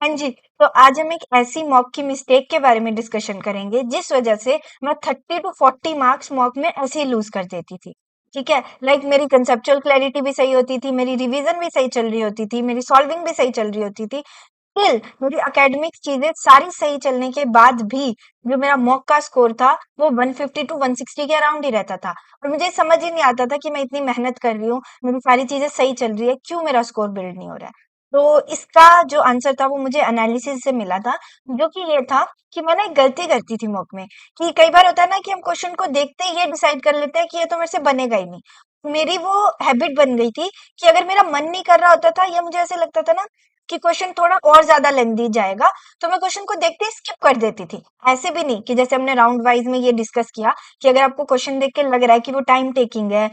हाँ जी, तो आज हम एक ऐसी मॉक की मिस्टेक के बारे में डिस्कशन करेंगे जिस वजह से मैं 30 टू 40 मार्क्स मॉक में ऐसे ही लूज कर देती थी। ठीक है, लाइक मेरी कंसेप्चुअल क्लैरिटी भी सही होती थी, मेरी रिवीजन भी सही चल रही होती थी, मेरी सॉल्विंग भी सही चल रही होती थी। स्टिल मेरी एकेडमिक चीजें सारी सही चलने के बाद भी जो मेरा मॉक का स्कोर था वो 150 टू 160 के अराउंड ही रहता था। और मुझे समझ ही नहीं आता था कि मैं इतनी मेहनत कर रही हूँ, मेरी सारी चीजें सही चल रही है, क्यों मेरा स्कोर बिल्ड नहीं हो रहा है। तो इसका जो आंसर था वो मुझे एनालिसिस से मिला था, जो कि ये था कि मैंने एक गलती करती थी मॉक में। कि कई बार होता है ना कि हम क्वेश्चन को देखते ही ये डिसाइड कर लेते हैं कि ये तो मेरे से बनेगा ही नहीं। मेरी वो हैबिट बन गई थी कि अगर मेरा मन नहीं कर रहा होता था या मुझे ऐसे लगता था ना कि क्वेश्चन थोड़ा और ज्यादा लेंदी जाएगा, तो मैं क्वेश्चन को देखते ही स्किप कर देती थी। ऐसे भी नहीं कि जैसे हमने राउंड वाइज में ये डिस्कस किया कि अगर आपको क्वेश्चन देख के लग रहा है कि वो टाइम टेकिंग है,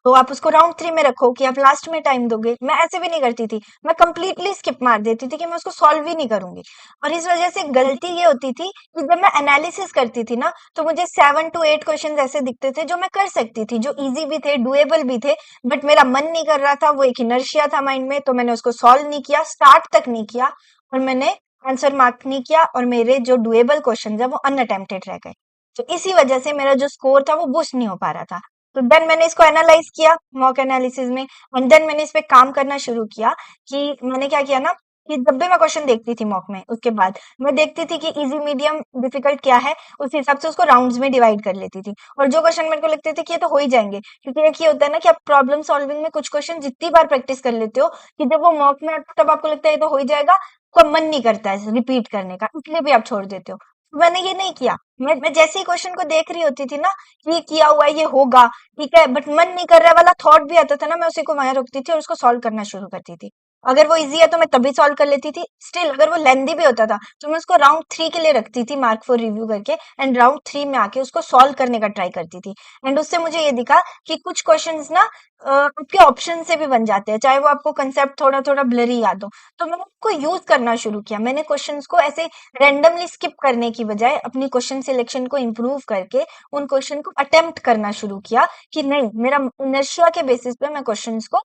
तो आप उसको राउंड 3 में रखो कि आप लास्ट में टाइम दोगे। मैं ऐसे भी नहीं करती थी, मैं कंप्लीटली स्किप मार देती थी कि मैं उसको सॉल्व ही नहीं करूंगी। और इस वजह से गलती ये होती थी कि जब मैं एनालिसिस करती थी ना, तो मुझे 7 टू 8 क्वेश्चन ऐसे दिखते थे जो मैं कर सकती थी, जो इजी भी थे, डुएबल भी थे, बट मेरा मन नहीं कर रहा था, वो एक इनर्शिया था माइंड में, तो मैंने उसको सॉल्व नहीं किया, स्टार्ट तक नहीं किया, और मैंने आंसर मार्क नहीं किया, और मेरे जो डुएबल क्वेश्चन है वो अनअटेम्प्टेड रह गए। तो इसी वजह से मेरा जो स्कोर था वो बूस्ट नहीं हो पा रहा था। तो देन मैंने इसको एनालाइज किया मॉक एनालिसिस में, एंड देन मैंने इस पे काम करना शुरू किया। कि मैंने क्या किया ना, कि जब भी मैं क्वेश्चन देखती थी मॉक में, उसके बाद मैं देखती थी कि इजी, मीडियम, डिफिकल्ट क्या है, उस हिसाब से उसको राउंड्स में डिवाइड कर लेती थी। और जो क्वेश्चन मेरे को लगते थे कि ये तो हो ही जाएंगे, क्योंकि एक ये होता है ना कि आप प्रॉब्लम सॉल्विंग में कुछ क्वेश्चन जितनी बार प्रैक्टिस कर लेते हो कि जब वो मॉक में आता है, तब आपको लगता है ये तो हो ही जाएगा, तो मन नहीं करता है रिपीट करने का, इसलिए भी आप छोड़ देते हो। तो मैंने ये नहीं किया। मैं जैसे ही क्वेश्चन को देख रही होती थी ना, ये किया हुआ है, ये होगा, ठीक है, बट मन नहीं कर रहा वाला थॉट भी आता था ना, मैं उसी को वहां रखती थी और उसको सॉल्व करना शुरू करती थी। अगर वो इजी है तो मैं तभी सॉल्व कर लेती थी। स्टिल अगर वो लेंदी भी होता था तो मैं उसको राउंड 3 के लिए रखती थी, मार्क फॉर रिव्यू करके, एंड राउंड 3 में आके उसको सॉल्व करने का ट्राई करती थी। एंड उससे मुझे ये दिखा कि कुछ क्वेश्चंस ना आपके ऑप्शन से भी बन जाते हैं, चाहे वो आपको कंसेप्ट थोड़ा थोड़ा ब्लरी याद हो। तो मैंने उसको यूज करना शुरू किया, मैंने क्वेश्चंस को ऐसे रैंडमली स्किप करने की बजाय अपनी क्वेश्चन सिलेक्शन को इम्प्रूव करके उन क्वेश्चन को अटेम्प्ट करना शुरू किया। कि नहीं, मेरा इनर्शिया के बेसिस पे मैं क्वेश्चंस को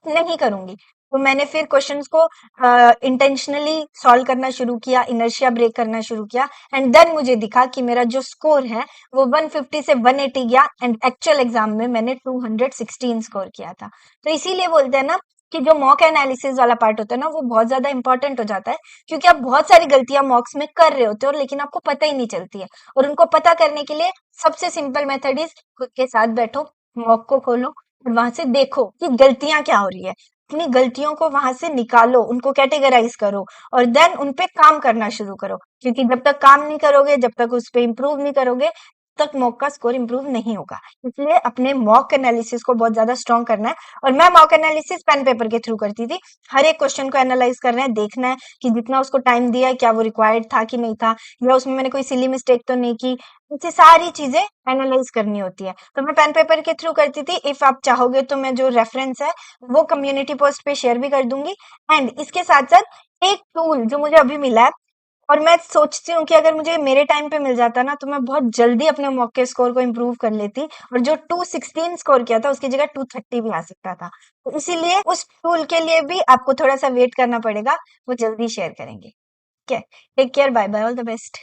नहीं करूंगी। तो मैंने फिर क्वेश्चंस को इंटेंशनली सॉल्व करना शुरू किया, इनर्शिया ब्रेक करना शुरू किया, एंड देन मुझे दिखा कि मेरा जो स्कोर है वो 150 से 180 गया, एंड एक्चुअल एग्जाम में मैंने 216 स्कोर किया था। तो इसीलिए बोलते हैं ना कि जो मॉक एनालिसिस वाला पार्ट होता है ना, वो बहुत ज्यादा इंपॉर्टेंट हो जाता है, क्योंकि आप बहुत सारी गलतियां मॉक्स में कर रहे होते हो लेकिन आपको पता ही नहीं चलती है। और उनको पता करने के लिए सबसे सिंपल मेथड इज खुद के साथ बैठो, मॉक को खोलो और वहां से देखो कि गलतियां क्या हो रही है। अपनी गलतियों को वहां से निकालो, उनको कैटेगराइज करो, और देन उन पे काम करना शुरू करो। क्योंकि जब तक काम नहीं करोगे, जब तक उस पे इम्प्रूव नहीं करोगे, तक मॉक का स्कोर इम्प्रूव नहीं होगा। इसलिए अपने मॉक एनालिसिस को बहुत ज्यादा स्ट्रॉन्ग करना है। और मैं मॉक एनालिसिस पेन पेपर के थ्रू करती थी। हर एक क्वेश्चन को एनालाइज करना है, देखना है कि जितना उसको टाइम दिया है क्या वो रिक्वायर्ड था कि नहीं था, या उसमें मैंने कोई सिली मिस्टेक तो नहीं की। ऐसी सारी चीजें एनालाइज करनी होती है, तो मैं पेन पेपर के थ्रू करती थी। इफ आप चाहोगे तो मैं जो रेफरेंस है वो कम्युनिटी पोस्ट पे शेयर भी कर दूंगी। एंड इसके साथ साथ एक टूल जो मुझे अभी मिला है, और मैं सोचती हूँ कि अगर मुझे मेरे टाइम पे मिल जाता ना, तो मैं बहुत जल्दी अपने मॉक के स्कोर को इम्प्रूव कर लेती, और जो 216 स्कोर किया था उसकी जगह 230 भी आ सकता था। तो इसीलिए उस टूल के लिए भी आपको थोड़ा सा वेट करना पड़ेगा, वो जल्दी शेयर करेंगे। ठीक है, take care, bye bye, all the best.